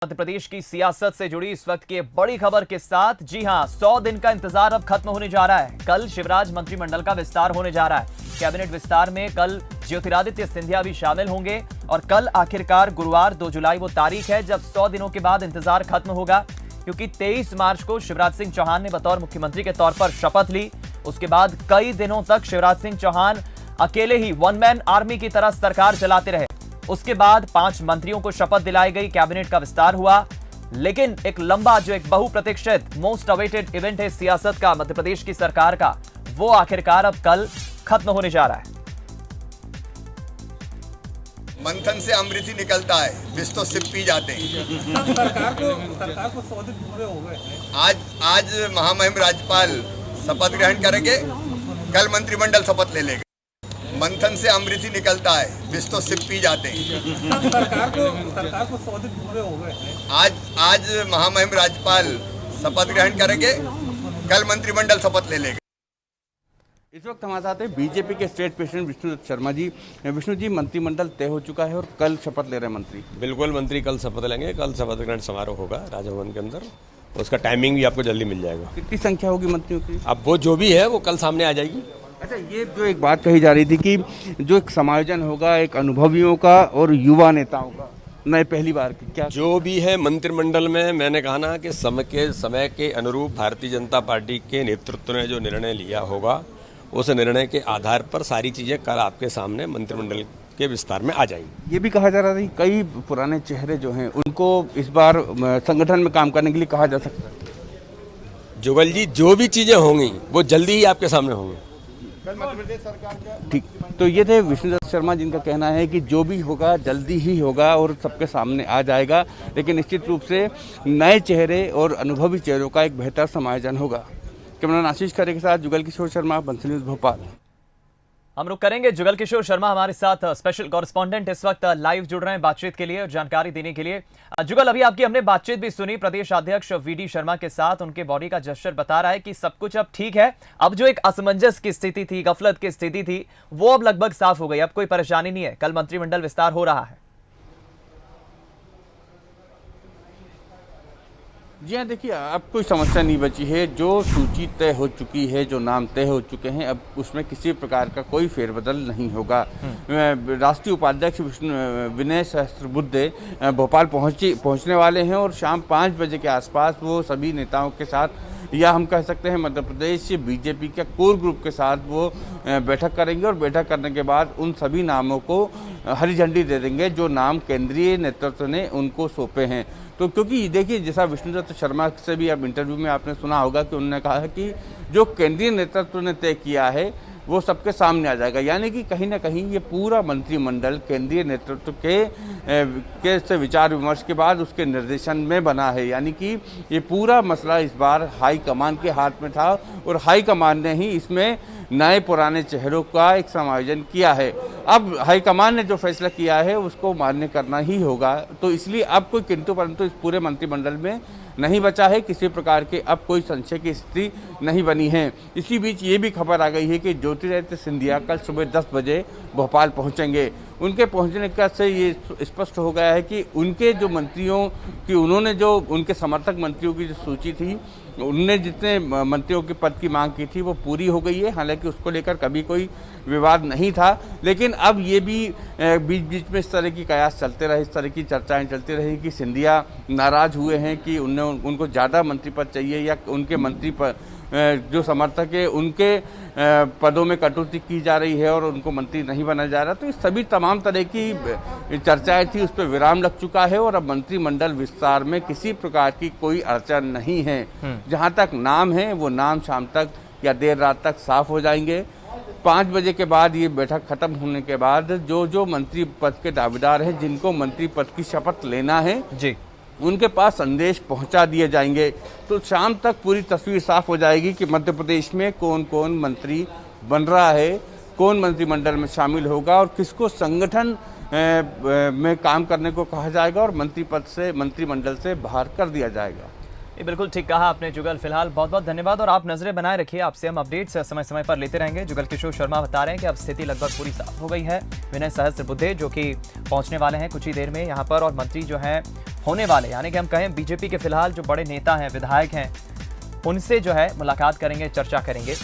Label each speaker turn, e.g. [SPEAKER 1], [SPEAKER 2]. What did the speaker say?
[SPEAKER 1] मध्य प्रदेश की सियासत से जुड़ी इस वक्त की बड़ी खबर के साथ जी हां, 100 दिन का इंतजार अब खत्म होने जा रहा है। कल शिवराज मंत्रिमंडल का विस्तार होने जा रहा है। कैबिनेट विस्तार में कल ज्योतिरादित्य सिंधिया भी शामिल होंगे और कल आखिरकार गुरुवार 2 जुलाई वो तारीख है जब 100 दिनों के बाद इंतजार खत्म होगा, क्योंकि 23 मार्च को शिवराज सिंह चौहान ने बतौर मुख्यमंत्री के तौर पर शपथ ली। उसके बाद कई दिनों तक शिवराज सिंह चौहान अकेले ही वन मैन आर्मी की तरह सरकार चलाते रहे। उसके बाद 5 मंत्रियों को शपथ दिलाई गई, कैबिनेट का विस्तार हुआ, लेकिन एक लंबा जो एक बहुप्रतीक्षित मोस्ट अवेटेड इवेंट है सियासत का, मध्य प्रदेश की सरकार का, वो आखिरकार अब कल खत्म होने जा रहा है।
[SPEAKER 2] मंथन से अमृत ही निकलता है, विष तो सिप पी जाते हैं।
[SPEAKER 3] सरकार को 100 दिन पूरे हो गए।
[SPEAKER 2] आज महामहिम राज्यपाल शपथ ग्रहण करेंगे, कल मंत्रिमंडल शपथ ले लेगा। मंथन से अमृत ही निकलता है, विष तो सिप पी जाते हैं।
[SPEAKER 3] सरकार को 100 दिन पूरे हो गए।
[SPEAKER 2] आज महामहिम राज्यपाल शपथ ग्रहण करेंगे, कल मंत्रिमंडल शपथ ले लेगा।
[SPEAKER 4] इस वक्त हमारे साथ है बीजेपी के स्टेट प्रेसिडेंट विष्णु दत्त शर्मा जी। विष्णु जी, मंत्रिमंडल तय हो चुका है और कल शपथ ले रहे हैं मंत्री।
[SPEAKER 5] बिल्कुल, मंत्री कल शपथ लेंगे। कल शपथ ग्रहण समारोह होगा राजभवन के अंदर, उसका टाइमिंग भी आपको जल्दी मिल जाएगा।
[SPEAKER 4] कितनी संख्या होगी मंत्रियों की?
[SPEAKER 5] अब वो जो भी है वो कल सामने आ जाएगी।
[SPEAKER 4] अच्छा, ये जो एक बात कही जा रही थी कि जो एक समायोजन होगा एक अनुभवियों का और युवा नेताओं का, नए पहली बार की, क्या
[SPEAKER 5] जो भी है मंत्रिमंडल में, मैंने कहा ना कि समय के अनुरूप भारतीय जनता पार्टी के नेतृत्व ने जो निर्णय लिया होगा, उस निर्णय के आधार पर सारी चीजें कल आपके सामने मंत्रिमंडल के विस्तार में आ जाएंगी।
[SPEAKER 4] ये भी कहा जा रहा था कि कई पुराने चेहरे जो हैं उनको इस बार संगठन में काम करने के लिए कहा जा सकता है।
[SPEAKER 5] जुगल जी, जो भी चीजें होंगी वो जल्दी ही आपके सामने होंगी।
[SPEAKER 4] ठीक, तो ये थे विष्णु दत्त शर्मा, जिनका कहना है कि जो भी होगा जल्दी ही होगा और सबके सामने आ जाएगा, लेकिन निश्चित रूप से नए चेहरे और अनुभवी चेहरों का एक बेहतर समायोजन होगा। कैमरामैन आशीष खरे के साथ जुगल किशोर शर्मा, बंसी न्यूज़ भोपाल।
[SPEAKER 1] हम रुक करेंगे। जुगल किशोर शर्मा हमारे साथ स्पेशल कॉरेस्पॉन्डेंट इस वक्त लाइव जुड़ रहे हैं बातचीत के लिए और जानकारी देने के लिए। जुगल, अभी आपकी हमने बातचीत भी सुनी प्रदेश अध्यक्ष वीडी शर्मा के साथ। उनके बॉडी का जेस्चर बता रहा है कि सब कुछ अब ठीक है। अब जो एक असमंजस की स्थिति थी, गफलत की स्थिति थी, वो अब लगभग साफ हो गई। अब कोई परेशानी नहीं है। कल मंत्रिमंडल विस्तार हो रहा है।
[SPEAKER 4] जी हाँ, देखिए, अब कोई समस्या नहीं बची है। जो सूची तय हो चुकी है, जो नाम तय हो चुके हैं, अब उसमें किसी प्रकार का कोई फेरबदल नहीं होगा। राष्ट्रीय उपाध्यक्ष विनय सहस्त्रबुद्धे भोपाल पहुंचने वाले हैं और शाम 5 बजे के आसपास वो सभी नेताओं के साथ, या हम कह सकते हैं मध्य प्रदेश बीजेपी के कोर ग्रुप के साथ वो बैठक करेंगे और बैठक करने के बाद उन सभी नामों को हरी झंडी दे देंगे जो नाम केंद्रीय नेतृत्व ने उनको सौंपे हैं। तो क्योंकि देखिए, जैसा विष्णु दत्त शर्मा से भी अब इंटरव्यू में आपने सुना होगा कि उन्होंने कहा है कि जो केंद्रीय नेतृत्व ने तय किया है वो सबके सामने आ जाएगा, यानी कि कहीं ना कहीं ये पूरा मंत्रिमंडल केंद्रीय नेतृत्व के से विचार विमर्श के बाद उसके निर्देशन में बना है। यानी कि ये पूरा मसला इस बार हाईकमान के हाथ में था और हाईकमान ने ही इसमें नए पुराने चेहरों का एक समायोजन किया है। अब हाईकमान ने जो फैसला किया है उसको मान्य करना ही होगा। तो इसलिए अब कोई किंतु परंतु इस पूरे मंत्रिमंडल में नहीं बचा है। किसी प्रकार के अब कोई संशय की स्थिति नहीं बनी है। इसी बीच ये भी खबर आ गई है कि ज्योतिरादित्य सिंधिया कल सुबह 10 बजे भोपाल पहुंचेंगे। उनके पहुंचने का से ये स्पष्ट हो गया है कि उनके जो मंत्रियों की, उन्होंने जो उनके समर्थक मंत्रियों की जो सूची थी, उनने जितने मंत्रियों के पद की मांग की थी वो पूरी हो गई है। हालांकि उसको लेकर कभी कोई विवाद नहीं था, लेकिन अब ये भी बीच बीच में इस तरह की कयास चलते रहे, इस तरह की चर्चाएं चलती रही कि सिंधिया नाराज हुए हैं कि उनको ज़्यादा मंत्री पद चाहिए, या उनके मंत्री पद जो समर्थक है उनके पदों में कटौती की जा रही है और उनको मंत्री नहीं बनाया जा रहा। तो इस सभी तमाम तरह की चर्चाएं थी, उस पर विराम लग चुका है और अब मंत्रिमंडल विस्तार में किसी प्रकार की कोई अड़चन नहीं है। जहां तक नाम है वो नाम शाम तक या देर रात तक साफ हो जाएंगे। 5 बजे के बाद ये बैठक खत्म होने के बाद जो मंत्री पद के दावेदार हैं, जिनको मंत्री पद की शपथ लेना है जी, उनके पास संदेश पहुंचा दिए जाएंगे। तो शाम तक पूरी तस्वीर साफ हो जाएगी कि मध्य प्रदेश में कौन कौन मंत्री बन रहा है, कौन मंत्रिमंडल में शामिल होगा और किसको संगठन में काम करने को कहा जाएगा और मंत्री पद से, मंत्रिमंडल से बाहर कर दिया जाएगा।
[SPEAKER 1] ये बिल्कुल ठीक कहा आपने जुगल। फिलहाल बहुत बहुत धन्यवाद और आप नजरें बनाए रखिए, आपसे हम अपडेट्स समय समय पर लेते रहेंगे। जुगल किशोर शर्मा बता रहे हैं कि अब स्थिति लगभग पूरी साफ हो गई है। विनय सहस्त्रबुद्धे जो कि पहुंचने वाले हैं कुछ ही देर में यहाँ पर, और मंत्री जो हैं होने वाले, यानी कि हम कहें बीजेपी के फिलहाल जो बड़े नेता हैं, विधायक हैं, उनसे जो है मुलाकात करेंगे, चर्चा करेंगे।